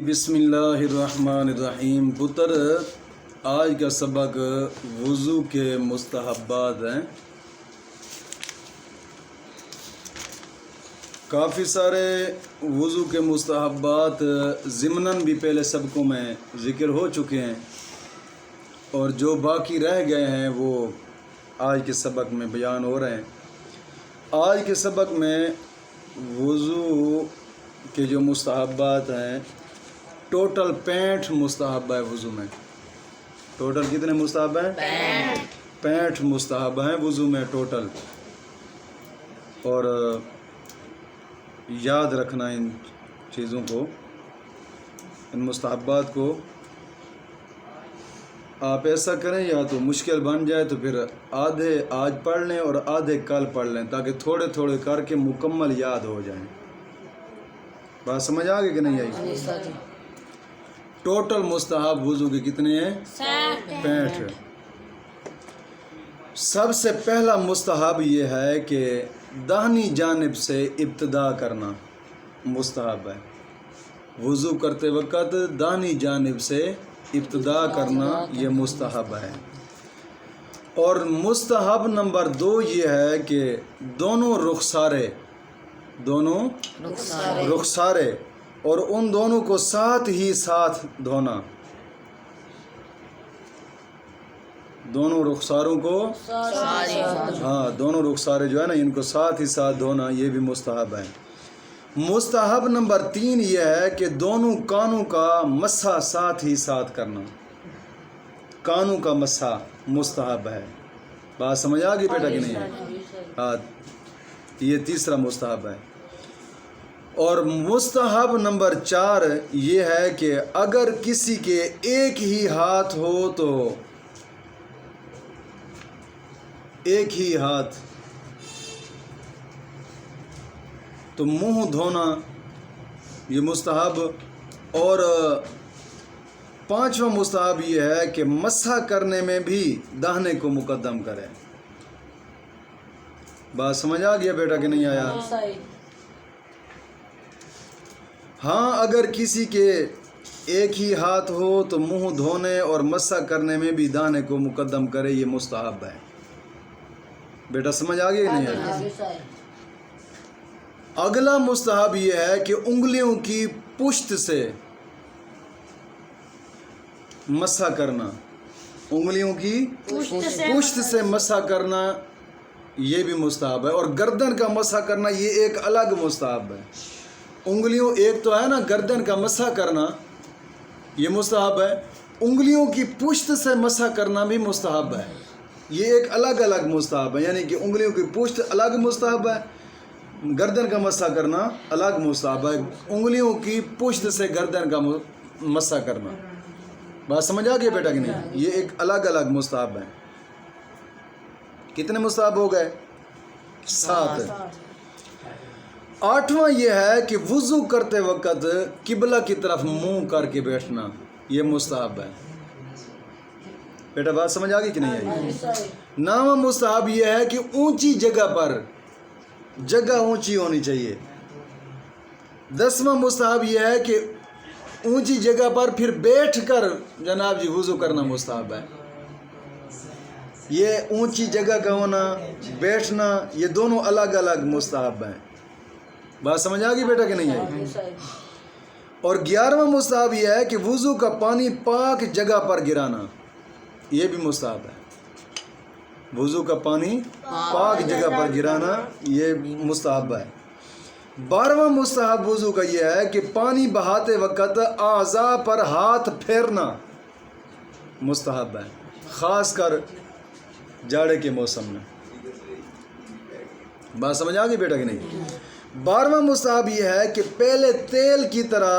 بسم اللہ الرحمن الرحیم۔ پتر آج کا سبق وضو کے مستحبات ہیں۔ کافی سارے وضو کے مستحبات ضمناً بھی پہلے سبقوں میں ذکر ہو چکے ہیں، اور جو باقی رہ گئے ہیں وہ آج کے سبق میں بیان ہو رہے ہیں۔ آج کے سبق میں وضو کے جو مستحبات ہیں، ٹوٹل 65 مستحب ہے وضو میں۔ ٹوٹل کتنے مستحب ہیں؟ 65 مستحب ہیں وضو میں ٹوٹل۔ اور یاد رکھنا ان چیزوں کو، ان مستحبات کو۔ آپ ایسا کریں، یا تو مشکل بن جائے تو پھر آدھے آج پڑھ لیں اور آدھے کل پڑھ لیں، تاکہ تھوڑے تھوڑے کر کے مکمل یاد ہو جائیں۔ بات سمجھ آ گئی کہ نہیں آئی؟ ٹوٹل مستحب وضو کے کتنے ہیں؟ 65۔ سب سے پہلا مستحب یہ ہے کہ داہنی جانب سے ابتدا کرنا مستحب ہے۔ وضو کرتے وقت داہنی جانب سے ابتدا کرنا یہ مستحب ہے۔ اور مستحب نمبر 2 یہ ہے کہ دونوں رخسارے اور ان دونوں کو ساتھ ہی ساتھ دھونا۔ دونوں رخساروں کو دونوں رخسارے جو ہے نا، ان کو ساتھ ہی ساتھ دھونا، یہ بھی مستحب ہے۔ مستحب نمبر 3 یہ ہے کہ دونوں کانوں کا مسح ساتھ ہی ساتھ کرنا۔ کانوں کا مسح مستحب ہے۔ بات سمجھ آ گئی بیٹا کہ نہیں ہے؟ یہ تیسرا مستحب ہے۔ اور مستحب نمبر 4 یہ ہے کہ اگر کسی کے ایک ہی ہاتھ ہو تو منہ دھونا، یہ مستحب۔ اور 5واں مستحب یہ ہے کہ مسح کرنے میں بھی داہنے کو مقدم کرے۔ بات سمجھ آ گیا بیٹا کہ نہیں آیا؟ ہاں، اگر کسی کے ایک ہی ہاتھ ہو تو منہ دھونے اور مسح کرنے میں بھی داہنے کو مقدم کرے، یہ مستحب ہے۔ بیٹا سمجھ آ گئی نہیں آئی؟ اگلا مستحب یہ ہے کہ انگلیوں کی پشت سے مسح کرنا۔ انگلیوں کی پشت سے مسح کرنا یہ بھی مستحب ہے۔ اور گردن کا مسح کرنا یہ ایک الگ مستحب ہے۔ انگلیوں، ایک تو ہے نا گردن کا مسح کرنا، یہ مستحب ہے۔ انگلیوں کی پشت سے مسح کرنا بھی مستحب ہے، یہ ایک الگ مستحب ہے۔ یعنی کہ انگلیوں کی پشت الگ مستحب ہے، گردن کا مسح کرنا الگ مستحب ہے۔ انگلیوں کی پشت سے گردن کا مسح کرنا، بات سمجھ آ گئی بیٹا کہ نہیں؟ یہ ایک الگ مستحب ہے۔ کتنے مستحب ہو گئے؟ 7۔ 8واں یہ ہے کہ وضو کرتے وقت قبلہ کی طرف منہ کر کے بیٹھنا، یہ مستحب ہے۔ بیٹا بات سمجھ آ گئی کہ نہیں آئی؟ 9واں مستحب یہ ہے کہ اونچی جگہ پر، جگہ اونچی ہونی چاہیے۔ 10واں مستحب یہ ہے کہ اونچی جگہ پر پھر بیٹھ کر جناب جی وضو کرنا مستحب ہے۔ یہ اونچی جگہ کا ہونا، بیٹھنا، یہ دونوں الگ مستحب ہیں۔ بات سمجھ آ گئی بیٹا کہ نہیں آئی؟ اور 11واں مستحب یہ ہے کہ وضو کا پانی پاک جگہ پر گرانا، یہ بھی مستحب ہے۔ وضو کا پانی پاک جگہ پر گرانا یہ مستحب ہے۔ 12واں مستحب وضو کا یہ ہے کہ پانی بہاتے وقت اعضاء پر ہاتھ پھیرنا مستحب ہے، خاص کر جاڑے کے موسم میں۔ بات سمجھ آ گئی بیٹا کہ نہیں؟ 12واں مستحب یہ ہے کہ پہلے تیل کی طرح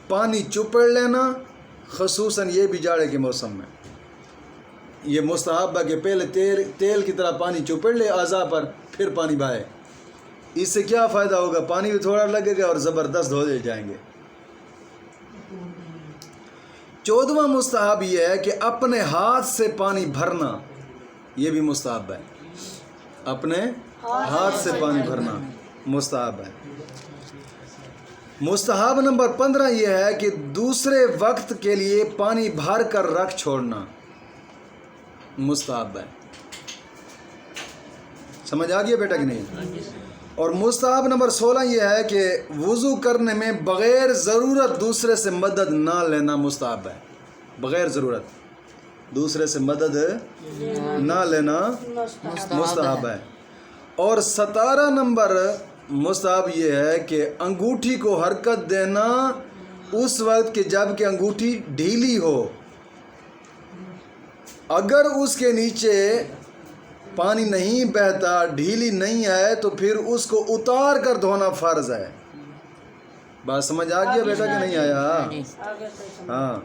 پانی چپڑ لینا، خصوصاً یہ بھی جاڑے کے موسم میں۔ یہ مستحب ہے کہ پہلے تیل کی طرح پانی چپڑ لے اعضاء پر، پھر پانی بہائے۔ اس سے کیا فائدہ ہوگا؟ پانی بھی تھوڑا لگے گا اور زبردست دھو جائیں گے۔ 14واں مستحب یہ ہے کہ اپنے ہاتھ سے پانی بھرنا، یہ بھی مستحب ہے۔ اپنے ہاتھ سے پانی بھرنا مستحب ہے۔ مستحب نمبر 15 یہ ہے کہ دوسرے وقت کے لیے پانی بھر کر رکھ چھوڑنا مستحب ہے. سمجھ آ گیا بیٹا کہ نہیں؟ اور مستحب نمبر 16 یہ ہے کہ وضو کرنے میں بغیر ضرورت دوسرے سے مدد نہ لینا مستحب ہے. بغیر ضرورت دوسرے سے مدد نہ لینا مستحب ہے. اور 17 نمبر مستحب یہ ہے کہ انگوٹھی کو حرکت دینا اس وقت کہ جب کہ انگوٹھی ڈھیلی ہو. اگر اس کے نیچے پانی نہیں بہتا، ڈھیلی نہیں ہے، تو پھر اس کو اتار کر دھونا فرض ہے. بات سمجھ آ گیا بیٹا کہ نہیں آیا؟ ہاں،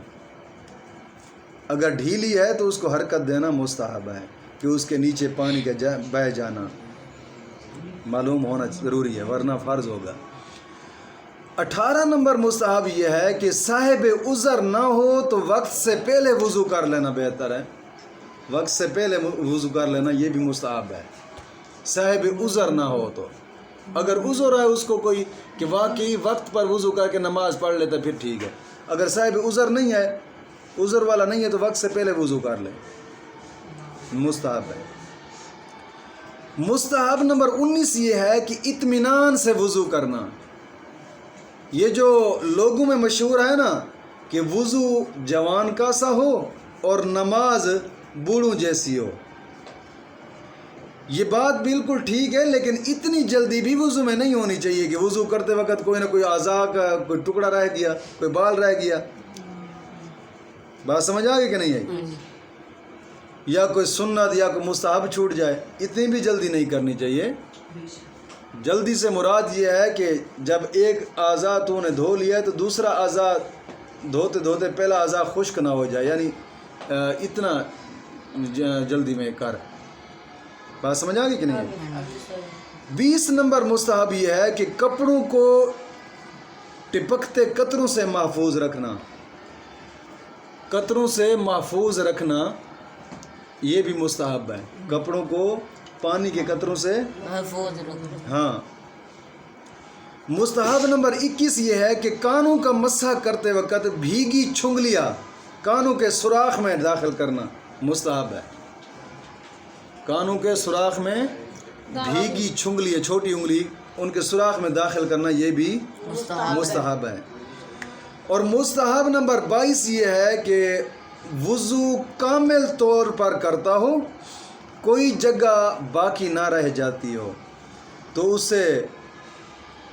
اگر ڈھیلی ہے تو اس کو حرکت دینا مستحب ہے کہ اس کے نیچے پانی کا بہہ جانا معلوم ہونا ضروری ہے، ورنہ فرض ہوگا. 18 نمبر مستحب یہ ہے کہ صاحب عذر نہ ہو تو وقت سے پہلے وضو کر لینا بہتر ہے. وقت سے پہلے وضو کر لینا یہ بھی مستحب ہے. صاحب عذر نہ ہو تو، اگر عذر ہے اس کو کوئی کہ واقعی وقت پر وضو کر کے نماز پڑھ لیتا پھر ٹھیک ہے. اگر صاحب عذر نہیں ہے، عذر والا نہیں ہے، تو وقت سے پہلے وضو کر لے، مستحب ہے. مستحب نمبر 19 یہ ہے کہ اطمینان سے وضو کرنا. یہ جو لوگوں میں مشہور ہے نا کہ وضو جوان کا سا ہو اور نماز بوڑھوں جیسی ہو، یہ بات بالکل ٹھیک ہے، لیکن اتنی جلدی بھی وضو میں نہیں ہونی چاہیے کہ وضو کرتے وقت کوئی نہ کوئی اعضاء کا کوئی ٹکڑا رہ گیا، کوئی بال رہ گیا. بات سمجھ آ گئی کہ نہیں آئی؟ یا کوئی سنت یا کوئی مستحب چھوٹ جائے، اتنی بھی جلدی نہیں کرنی چاہیے. جلدی سے مراد یہ ہے کہ جب ایک اعضاء تو نے دھو لیا ہے تو دوسرا اعضاء دھوتے دھوتے پہلا اعضاء خشک نہ ہو جائے، یعنی اتنا جلدی میں کر. بات سمجھ آ گئی کہ نہیں؟ 20 نمبر مستحب یہ ہے کہ کپڑوں کو ٹپکتے قطروں سے محفوظ رکھنا. قطروں سے محفوظ رکھنا یہ بھی مستحب ہے. کپڑوں کو پانی کے قطروں سے محفوظ رکھنا. ہاں. مستحب نمبر 21 یہ ہے کہ کانوں کا مسح کرتے وقت بھیگی چھنگلیاں کانوں کے سوراخ میں داخل کرنا مستحب ہے. کانوں کے سوراخ میں بھیگی چھنگلیاں، چھوٹی انگلی، ان کے سوراخ میں داخل کرنا یہ بھی مستحب ہے. اور مستحب نمبر 22 یہ ہے کہ وضو کامل طور پر کرتا ہو، کوئی جگہ باقی نہ رہ جاتی ہو، تو اس سے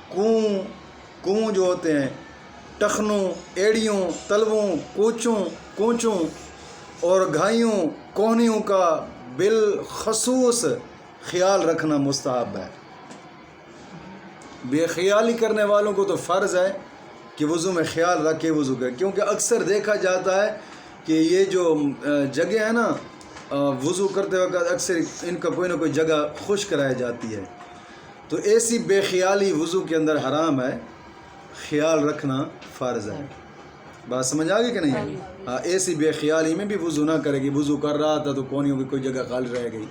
کون جو ہوتے ہیں، ٹخنوں، ایڑیوں، تلووں، کونچوں اور گھائیوں، کوہنیوں کا بالخصوص خیال رکھنا مستحب ہے. بے خیالی کرنے والوں کو تو فرض ہے کہ وضو میں خیال رکھ کے وضو کرے، کیونکہ اکثر دیکھا جاتا ہے کہ یہ جو جگہ ہے نا وضو کرتے وقت اکثر ان کا کوئی نہ کوئی جگہ خشک رہ جاتی ہے، تو ایسی بے خیالی وضو کے اندر حرام ہے، خیال رکھنا فرض ہے. بات سمجھ آ گئی کہ نہیں؟ ہاں، ایسی بے خیالی میں بھی وضو نہ کرے گی. وضو کر رہا تھا تو کونیوں کی کوئی جگہ خالی رہ گئی.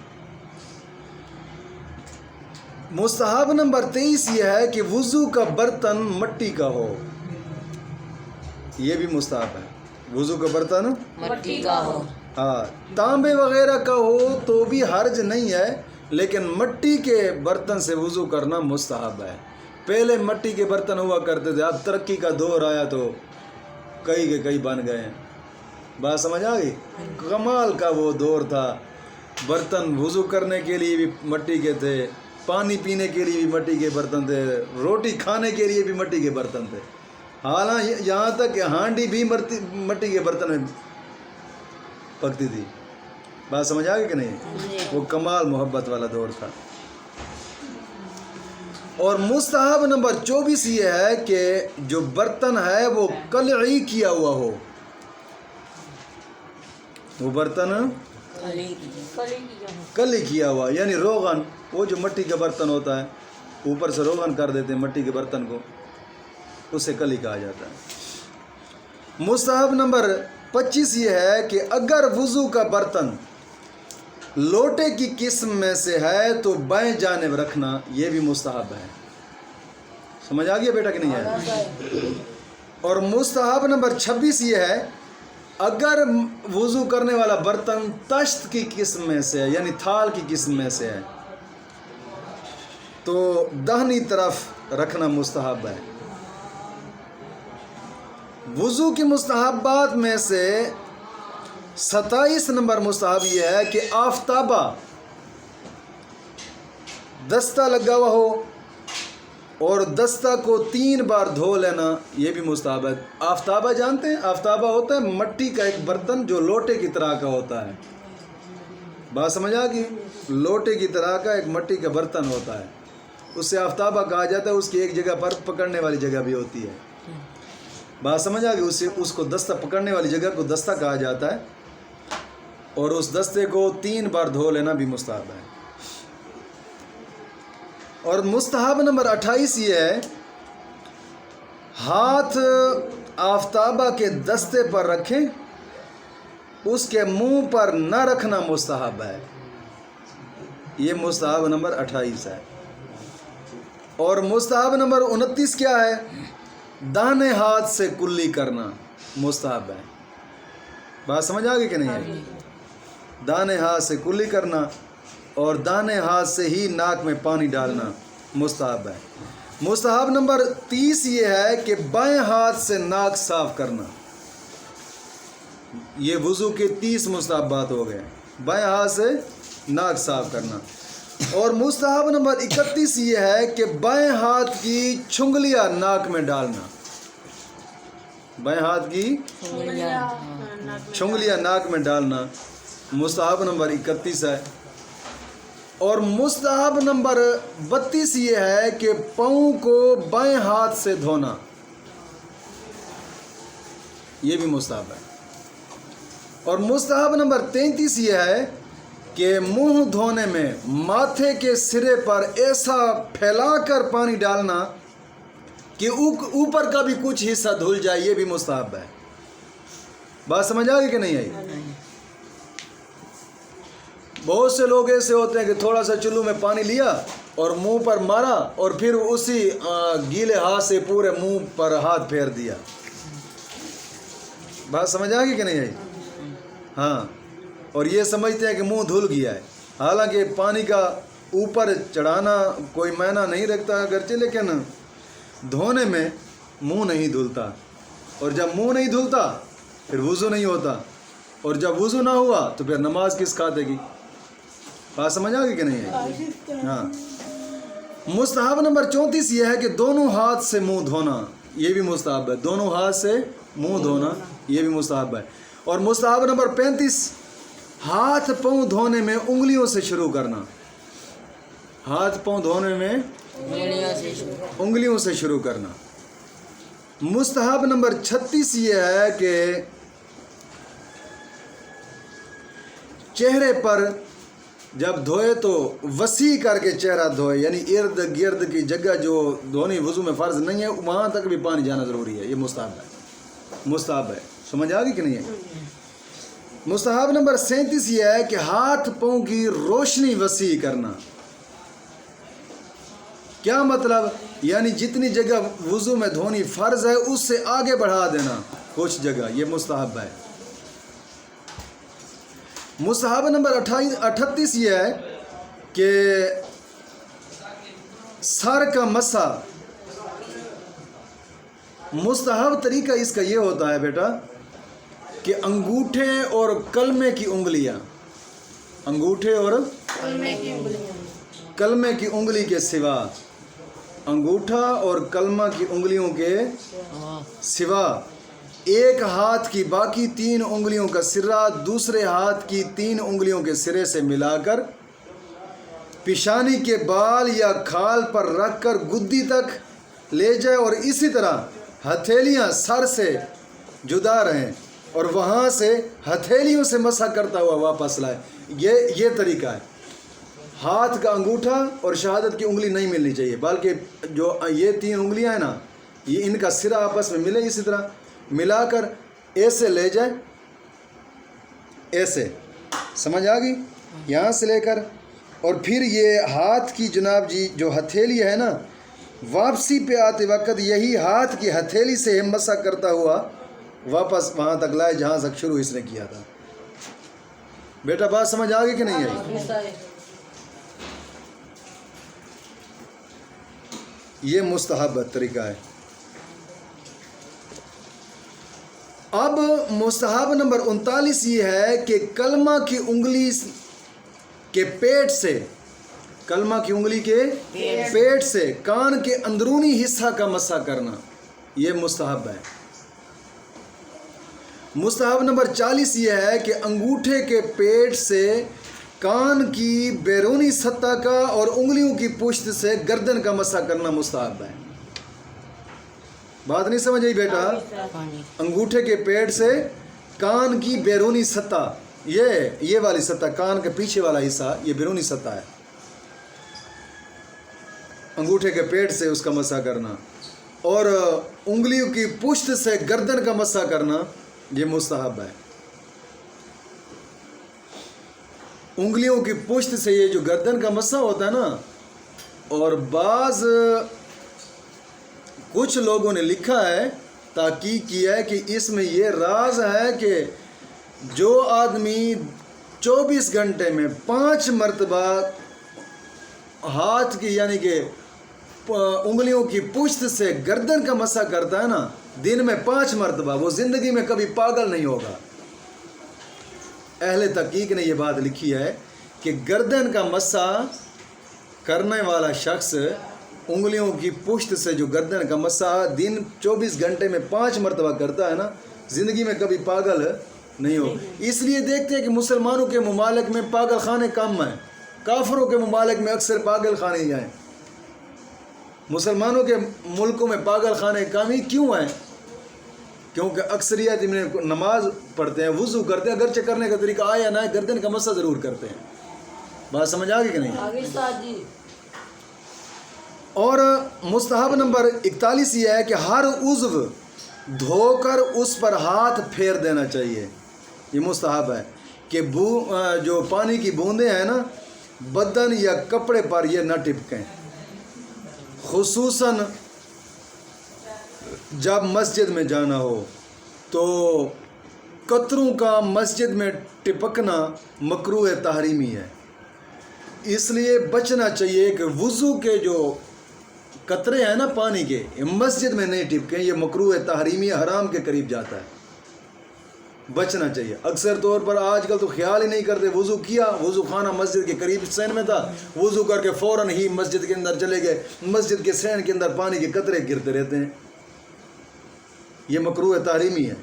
مستحب نمبر 23 یہ ہے کہ وضو کا برتن مٹی کا ہو. یہ بھی مستحب ہے. وضو کا برتن مٹی کا ہو. ہاں، تانبے وغیرہ کا ہو تو بھی حرج نہیں ہے، لیکن مٹی کے برتن سے وضو کرنا مستحب ہے. پہلے مٹی کے برتن ہوا کرتے تھے، اب ترقی کا دور آیا تو کئی کے کئی بن گئے ہیں. بات سمجھ آ گئی؟ کمال کا وہ دور تھا. برتن وضو کرنے کے لیے بھی مٹی کے تھے، پانی پینے کے لیے بھی مٹی کے برتن تھے، روٹی کھانے کے لیے بھی مٹی کے برتن تھے. حالانکہ یہاں تک کہ ہانڈی بھی مٹی کے برتن میں پکتی تھی. بات سمجھ آ گئی کہ نہیں؟ وہ کمال محبت والا دور تھا. اور مستحب نمبر 24 یہ ہے کہ جو برتن ہے وہ قلعی کیا ہوا ہو. وہ برتن کلی کیا ہوا، یعنی روغن، وہ جو مٹی کا برتن ہوتا ہے اوپر سے روغن کر دیتے ہیں مٹی کے برتن کو، اسے کلی کہا جاتا ہے. مستحب نمبر 25 یہ ہے کہ اگر وضو کا برتن لوٹے کی قسم میں سے ہے تو بائیں جانب رکھنا، یہ بھی مستحب ہے. سمجھ آ گیا بیٹا کہ نہیں آیا؟ اور مستحب نمبر 26 یہ ہے، اگر وضو کرنے والا برتن تشت کی قسم میں سے ہے یعنی تھال کی قسم میں سے ہے تو دہنی طرف رکھنا مستحب ہے۔ وضو کی مستحبات میں سے 27 نمبر مستحب یہ ہے کہ آفتابہ دستہ لگا ہوا ہو اور دستہ کو 3 بار دھو لینا، یہ بھی مستحب ہے۔ آفتابہ جانتے ہیں؟ آفتابہ ہوتا ہے مٹی کا ایک برتن جو لوٹے کی طرح کا ہوتا ہے، بات سمجھ آ گئی؟ لوٹے کی طرح کا ایک مٹی کا برتن ہوتا ہے، اس سے آفتابہ کہا جاتا ہے۔ اس کی ایک جگہ پر پکڑنے والی جگہ بھی ہوتی ہے، بات سمجھ آ گئی؟ اس کو دستہ پکڑنے والی جگہ کو دستہ کہا جاتا ہے، اور اس دستے کو 3 بار دھو لینا بھی مستحب ہے۔ اور مستحب نمبر 28 یہ ہے، ہاتھ آفتابہ کے دستے پر رکھیں، اس کے منہ پر نہ رکھنا مستحب ہے، یہ مستحب نمبر 28 ہے۔ اور مستحب نمبر 29 کیا ہے؟ داہنے ہاتھ سے کلی کرنا مستحب ہے، بات سمجھ آ گئی کہ نہیں ہے؟ داہنے ہاتھ سے کلی کرنا اور داہنے ہاتھ سے ہی ناک میں پانی ڈالنا مستحب ہے۔ مستحب نمبر 30 یہ ہے کہ بائیں ہاتھ سے ناک صاف کرنا، یہ وضو کے 30 مستحبات ہو گئے، بائیں ہاتھ سے ناک صاف کرنا۔ اور مستحب نمبر 31 یہ ہے کہ بائیں ہاتھ کی چھنگلیاں ناک میں ڈالنا، بائیں ہاتھ کی چھنگلیاں ناک میں ڈالنا مستحب نمبر 31 ہے۔ اور مستحب نمبر 32 یہ ہے کہ پاؤں کو بائیں ہاتھ سے دھونا، یہ بھی مستحب ہے۔ اور مستحب نمبر 33 یہ ہے کہ منہ دھونے میں ماتھے کے سرے پر ایسا پھیلا کر پانی ڈالنا کہ اوپر کا بھی کچھ حصہ دھل جائے، یہ بھی مستحب ہے، بات سمجھ آ گئی کہ نہیں آئی؟ بہت سے لوگ ایسے ہوتے ہیں کہ تھوڑا سا چلو میں پانی لیا اور منہ پر مارا اور پھر اسی گیلے ہاتھ سے پورے منہ پر ہاتھ پھیر دیا، بات سمجھ آ گئی کہ نہیں آئی؟ ہاں، اور یہ سمجھتے ہیں کہ منہ دھل گیا ہے، حالانکہ پانی کا اوپر چڑھانا کوئی معنی نہیں رکھتا اگرچہ، لیکن دھونے میں منہ نہیں دھلتا، اور جب منہ نہیں دھلتا پھر وضو نہیں ہوتا، اور جب وضو نہ ہوا تو پھر نماز کس کھاتے گی، بات سمجھ آ گئی کہ نہیں ہے؟ ہاں۔ مستحب نمبر 34 یہ ہے کہ دونوں ہاتھ سے منہ دھونا، یہ بھی مستحب ہے، دونوں ہاتھ سے منہ دھونا یہ بھی مستحب ہے۔ اور مستحب نمبر 35 ہاتھ پاؤں دھونے میں انگلیوں سے شروع کرنا، ہاتھ پاؤں دھونے میں انگلیوں سے شروع کرنا۔ مستحب نمبر 36 یہ ہے کہ چہرے پر جب دھوئے تو وسیع کر کے چہرہ دھوئے، یعنی ارد گرد کی جگہ جو دھونی وضو میں فرض نہیں ہے وہاں تک بھی پانی جانا ضروری ہے، یہ مستحب ہے، سمجھ آ گئی کہ نہیں ہے؟ مستحب نمبر 37 یہ ہے کہ ہاتھ پاؤں کی روشنی وسیع کرنا، کیا مطلب؟ یعنی جتنی جگہ وضو میں دھونی فرض ہے اس سے آگے بڑھا دینا کچھ جگہ، یہ مستحب ہے۔ مستحب نمبر 38 یہ ہے کہ سر کا مسح، مستحب طریقہ اس کا یہ ہوتا ہے بیٹا کہ انگوٹھے اور کلمے کی انگلیاں، انگوٹھے اور کلمے کی انگلی کے سوا، انگوٹھا اور کلمہ کی انگلیوں کے سوا ایک ہاتھ کی باقی 3 انگلیوں کا سرا دوسرے ہاتھ کی 3 انگلیوں کے سرے سے ملا کر پیشانی کے بال یا کھال پر رکھ کر گدی تک لے جائے، اور اسی طرح ہتھیلیاں سر سے جدا رہیں اور وہاں سے ہتھیلیوں سے مسح کرتا ہوا واپس لائے، یہ طریقہ ہے۔ ہاتھ کا انگوٹھا اور شہادت کی انگلی نہیں ملنی چاہیے، بلکہ جو یہ 3 انگلیاں ہیں نا، یہ ان کا سرا آپس میں ملے، اسی طرح ملا کر ایسے لے جائے، ایسے، سمجھ آ گئی؟ یہاں سے لے کر، اور پھر یہ ہاتھ کی جناب جی جو ہتھیلی ہے نا، واپسی پہ آتے وقت یہی ہاتھ کی ہتھیلی سے مسح کرتا ہوا واپس وہاں تک لائے جہاں تک شروع اس نے کیا تھا۔ بیٹا بات سمجھ آ گئی کہ نہیں آئی؟ یہ مستحب طریقہ ہے۔ اب مستحب نمبر 39 یہ ہے کہ کلمہ کی انگلی کے پیٹ سے، کلمہ کی انگلی کے پیٹ سے کان کے اندرونی حصہ کا مسح کرنا، یہ مستحب ہے۔ مستحب نمبر 40 یہ ہے کہ انگوٹھے کے پیٹ سے کان کی بیرونی سطح کا اور انگلیوں کی پشت سے گردن کا مسح کرنا مستحب ہے۔ بات نہیں سمجھ آئی بیٹا؟ انگوٹھے کے پیٹ سے کان کی بیرونی سطح، یہ والی سطح، کان کے پیچھے والا حصہ، یہ بیرونی سطح ہے، انگوٹھے کے پیٹ سے اس کا مسح کرنا، اور انگلیوں کی پشت سے گردن کا مسح کرنا یہ مستحب ہے۔ انگلیوں کی پشت سے یہ جو گردن کا مسح ہوتا ہے نا، اور بعض کچھ لوگوں نے لکھا ہے، تحقیق کیا ہے کہ اس میں یہ راز ہے کہ جو آدمی 24 گھنٹے میں 5 مرتبہ ہاتھ کی یعنی کہ انگلیوں کی پشت سے گردن کا مسح کرتا ہے نا، دن میں 5 مرتبہ، وہ زندگی میں کبھی پاگل نہیں ہوگا۔ اہل تحقیق نے یہ بات لکھی ہے کہ گردن کا مسح کرنے والا شخص انگلیوں کی پشت سے جو گردن کا مسح دن 24 گھنٹے میں 5 مرتبہ کرتا ہے نا، زندگی میں کبھی پاگل نہیں ہو۔ اس لیے دیکھتے ہیں کہ مسلمانوں کے ممالک میں پاگل خانے کم ہیں، کافروں کے ممالک میں اکثر پاگل خانے ہی ہیں۔ مسلمانوں کے ملکوں میں پاگل خانے کم ہی کیوں ہیں؟ کیونکہ اکثریت میں نماز پڑھتے ہیں، وضو کرتے ہیں، اگرچہ کرنے کا طریقہ آیا نہ ہے، گردن کا مسح ضرور کرتے ہیں۔ بات سمجھ آ گئی کہ نہیں؟ اور مستحب نمبر 41 یہ ہے کہ ہر عضو دھو کر اس پر ہاتھ پھیر دینا چاہیے، یہ مستحب ہے کہ جو پانی کی بوندیں ہیں نا، بدن یا کپڑے پر یہ نہ ٹپکیں، خصوصاً جب مسجد میں جانا ہو تو قطروں کا مسجد میں ٹپکنا مکروہ تحریمی ہے، اس لیے بچنا چاہیے کہ وضو کے جو قطرے ہیں نا پانی کے، مسجد میں نہیں ٹپکیں، یہ مکروہ تحریمی حرام کے قریب جاتا ہے، بچنا چاہیے۔ اکثر طور پر آج کل تو خیال ہی نہیں کرتے، وضو کیا، وضو خانہ مسجد کے قریب سین میں تھا، وضو کر کے فوراً ہی مسجد کے اندر چلے گئے، مسجد کے سین کے اندر پانی کے قطرے گرتے رہتے ہیں، یہ مکروہ تحریمی ہے۔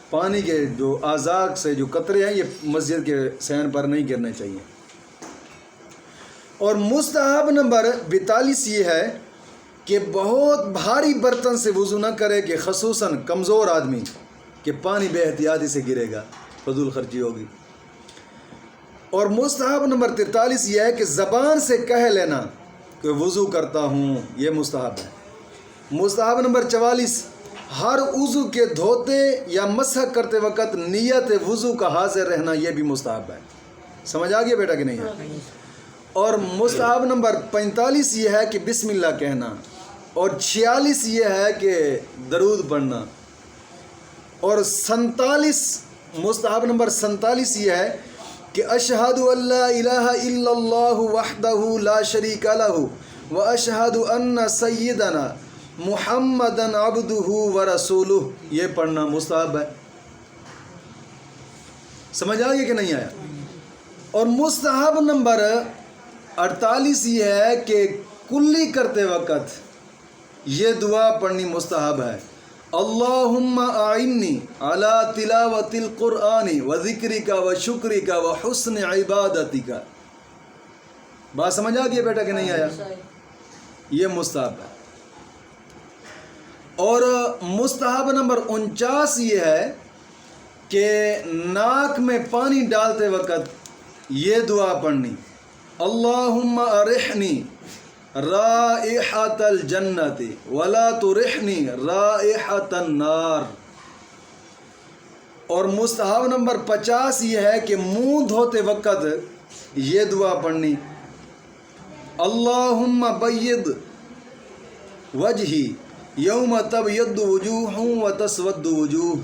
پانی کے جو اعضاء سے جو قطرے ہیں یہ مسجد کے سین پر نہیں گرنے چاہیے۔ اور مستحب نمبر 42 یہ ہے کہ بہت بھاری برتن سے وضو نہ کرے، کہ خصوصاً کمزور آدمی، کہ پانی بے احتیاطی سے گرے گا، فضول خرچی ہوگی۔ اور مستحب نمبر 43 یہ ہے کہ زبان سے کہہ لینا کہ وضو کرتا ہوں، یہ مستحب ہے۔ مستحب نمبر 44 ہر عضو کے دھوتے یا مسح کرتے وقت نیت وضو کا حاضر رہنا، یہ بھی مستحب ہے۔ سمجھ آ گیا بیٹا کہ نہیں ہے؟ اور مستحب نمبر 45 یہ ہے کہ بسم اللہ کہنا، اور 46 یہ ہے کہ درود پڑھنا، اور 47 مستحب نمبر 47 یہ ہے کہ اشہد ان لا الہ الا اللہ وحدہ لا شریک لہ واشہد ان سیدنا محمدا عبدہ ورسولہ، یہ پڑھنا مستحب ہے۔ سمجھ آگے کہ نہیں آیا؟ اور مستحب نمبر 48 یہ ہے کہ کلی کرتے وقت یہ دعا پڑھنی مستحب ہے، اللہم اعنی علی تلاوت القرآن و ذکرک و شکرک و حسن عبادتک۔ بات سمجھ آ گئی بیٹا کہ نہیں آیا؟ یہ مستحب ہے۔ اور مستحب نمبر 49 یہ ہے کہ ناک میں پانی ڈالتے وقت یہ دعا پڑھنی، اللہم ارحنی رائحۃ الجنت ولا ترحنی رائحۃ النار۔ اور مستحب نمبر 50 یہ ہے کہ منہ دھوتے وقت یہ دعا پڑھنی، اللہم بید وجہی یوم تبیض وجوہ و تسود وجوہ،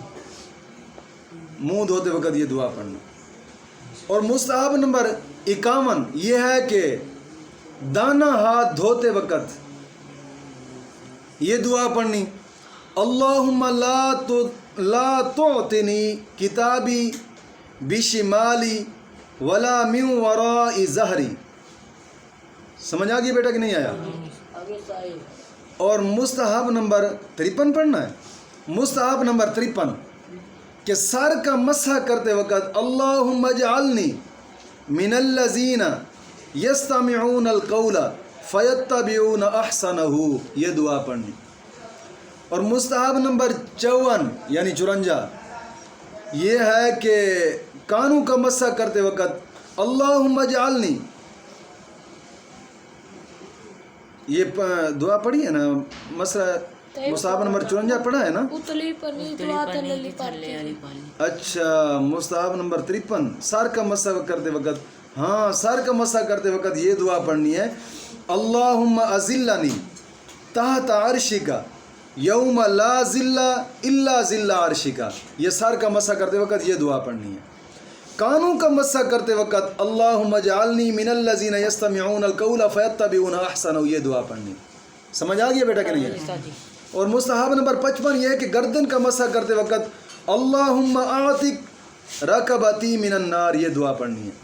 منہ دھوتے وقت یہ دعا پڑھنا۔ اور مستحب نمبر 51 یہ ہے کہ دانا ہاتھ دھوتے وقت یہ دعا پڑھنی، اللہم لا تعطنی کتابی بشمالی ولا من وراء ظہری۔ سمجھ آ گئی بیٹا کہ نہیں آیا؟ اور مستحب نمبر 53 پڑھنا ہے۔ مستحب نمبر 53 کہ سر کا مسح کرتے وقت اللہم اجعلنی من الذین یستمعون القول فیتبعون احسنہ، یہ دعا پڑھنی۔ اور مستحب نمبر 54 یعنی 54 یہ ہے کہ کانوں کا مسح کرتے وقت اللہم اجعلنی، یہ دعا پڑھی ہے نا، مستحب نمبر 54 پڑھا ہے نا؟ اچھا، مستحب نمبر 53 سر کا مسح کرتے وقت، ہاں سر کا مسح کرتے وقت یہ دعا پڑھنی ہے، اللہم اذلنی تحت عرشک یوم لا ذل الا ذل عرشک، یہ سر کا مسح کرتے وقت یہ دعا پڑھنی ہے۔ کانوں کا مسح کرتے وقت اللہم اجعلنی من الذین یستمعون القول فیتبعون احسنہ، یہ دعا پڑھنی۔ سمجھ آ گیا بیٹا کہ نہیں ہے؟ اور مستحب نمبر 55 یہ ہے کہ گردن کا مسح کرتے وقت اللہم اعتق رکبتی من النار، یہ دعا پڑھنی ہے۔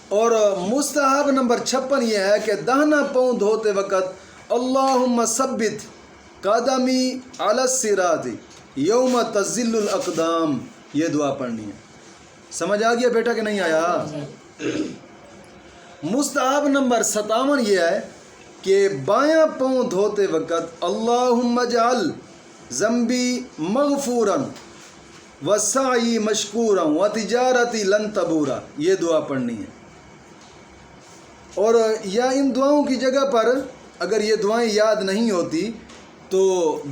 اور مستحب نمبر 56 یہ ہے کہ داہنا پاؤں دھوتے وقت اللہم ثبت قدمی علی الصراط یوم تزل الاقدام، یہ دعا پڑھنی ہے۔ سمجھ آ گیا بیٹا کہ نہیں آیا؟ مستحب نمبر 57 یہ ہے کہ بایاں پاؤں دھوتے وقت اللہم اجعل ذنبی مغفورا وسعی مشکورا وتجارتی لن تبورا، یہ دعا پڑھنی ہے۔ اور یا ان دعاؤں کی جگہ پر اگر یہ دعائیں یاد نہیں ہوتی تو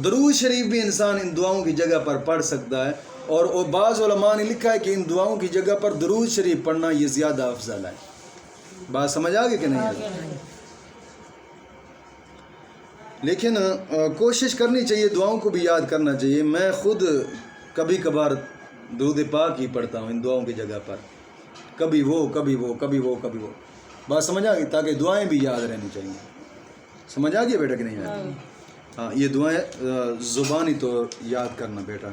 درود شریف بھی انسان ان دعاؤں کی جگہ پر پڑھ سکتا ہے، اور بعض علماء نے لکھا ہے کہ ان دعاؤں کی جگہ پر درود شریف پڑھنا یہ زیادہ افضل ہے۔ بات سمجھ آ گئی کہ نہیں آگئی؟ لیکن کوشش کرنی چاہیے، دعاؤں کو بھی یاد کرنا چاہیے۔ میں خود کبھی کبھار درود پاک ہی پڑھتا ہوں ان دعاؤں کی جگہ پر، کبھی وہ کبھی وہ کبھی وہ کبھی وہ، بات سمجھ آ گئی؟ تاکہ دعائیں بھی یاد رہنی چاہیے۔ سمجھ آ گیا بیٹا کہ نہیں آ گئی؟ ہاں، یہ دعائیں زبانی تو یاد کرنا بیٹا۔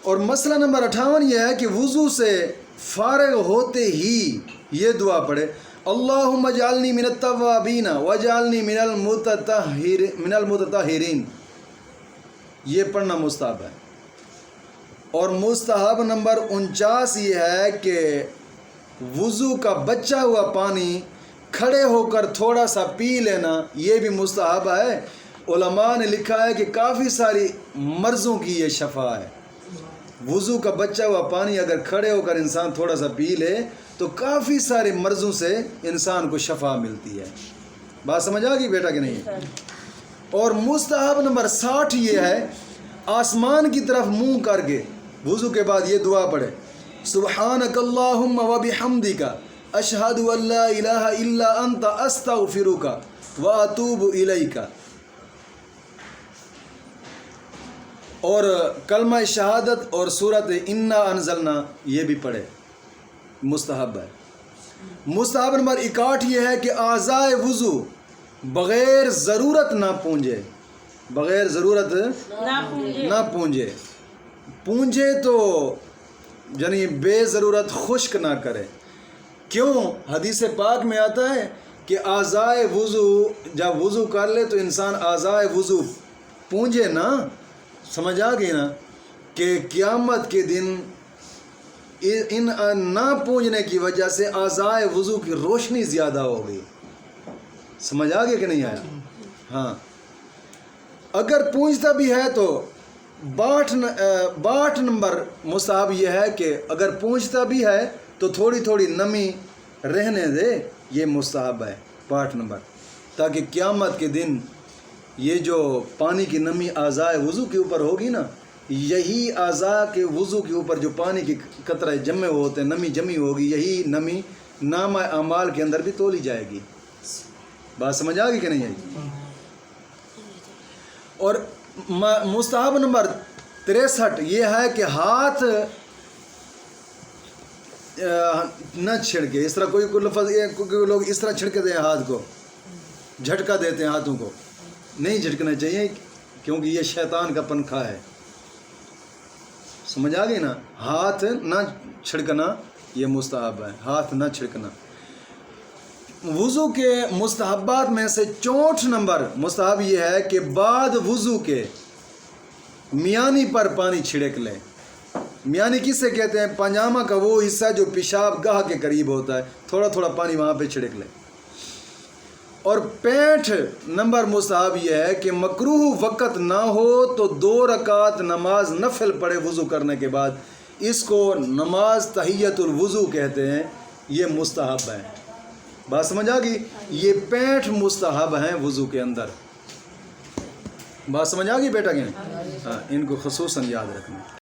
اور مسئلہ نمبر 58 یہ ہے کہ وضو سے فارغ ہوتے ہی یہ دعا پڑھے، اللہم اجعلنی من التوابین واجعلنی من المتطہرین، یہ پڑھنا مستحب ہے۔ اور مستحب نمبر 49 یہ ہے کہ وضو کا بچا ہوا پانی کھڑے ہو کر تھوڑا سا پی لینا، یہ بھی مستحب ہے۔ علماء نے لکھا ہے کہ کافی ساری مرضوں کی یہ شفا ہے۔ وضو کا بچا ہوا پانی اگر کھڑے ہو کر انسان تھوڑا سا پی لے تو کافی سارے مرضوں سے انسان کو شفا ملتی ہے۔ بات سمجھ آ گئی بیٹا کہ نہیں؟ اور مستحب نمبر 60 یہ ہے آسمان کی طرف منہ کر کے وضو کے بعد یہ دعا پڑھے، سبحانک اللہم و بحمدک اشہد ان لا الہ الا انت استغفرک و اتوب الیک۔ اور کلمہ شہادت اور سورۃ انا انزلنا یہ بھی پڑھے، مستحب ہے۔ مستحب نمبر 61 یہ ہے کہ اعضائے وضو بغیر ضرورت نہ پونجے، بغیر ضرورت نہ پونجے، پونجے تو یعنی بے ضرورت خشک نہ کرے۔ کیوں؟ حدیث پاک میں آتا ہے کہ اعضائے وضو جب وضو کر لے تو انسان اعضائے وضو پونجے نا، سمجھ آ گئی نا، کہ قیامت کے دن ان نہ پونجنے کی وجہ سے اعضائے وضو کی روشنی زیادہ ہوگی۔ سمجھ آ گیا کہ نہیں آیا؟ ہاں، اگر پونجتا بھی ہے تو 62 نمبر مستحب یہ ہے کہ اگر پونجتا بھی ہے تو تھوڑی تھوڑی نمی رہنے دے، یہ مستحب ہے 62 نمبر، تاکہ قیامت کے دن یہ جو پانی کی نمی اعضائے وضو کے اوپر ہوگی نا، یہی اعضاء کے وضو کے اوپر جو پانی کی قطرے جمے ہوتے ہیں، نمی جمی ہوگی، یہی نمی نامہ اعمال کے اندر بھی تولی جائے گی۔ بات سمجھ آ گئی کہ نہیں آئی؟ اور مستحب نمبر 63 یہ ہے کہ ہاتھ نہ چھڑکے. اس طرح کوئی لفظ کوئی لوگ اس طرح چھڑکتے ہیں ہاتھ کو, جھٹکا دیتے ہیں ہاتھوں کو, نہیں جھٹکنا چاہیے کیونکہ یہ شیطان کا پنکھا ہے. سمجھ آ گئی نا؟ ہاتھ نہ چھڑکنا یہ مستحب ہے, ہاتھ نہ چھڑکنا. وضو کے مستحبات میں سے 64 نمبر مستحب یہ ہے کہ بعد وضو کے میانی پر پانی چھڑک لیں. میانی کس سے کہتے ہیں؟ پاجامہ کا وہ حصہ جو پیشاب گاہ کے قریب ہوتا ہے, تھوڑا تھوڑا پانی وہاں پہ چھڑک لیں. اور 65 نمبر مستحب یہ ہے کہ مکروہ وقت نہ ہو تو 2 رکعت نماز نفل پڑھے وضو کرنے کے بعد. اس کو نماز تحیت الوضو کہتے ہیں, یہ مستحب ہے. بات سمجھ آ گئی؟ یہ 65 مستحب ہیں وضو کے اندر. بات سمجھ آ گئی بیٹا کہ نہیں؟ ہاں, ان کو خصوصاً یاد رکھنا.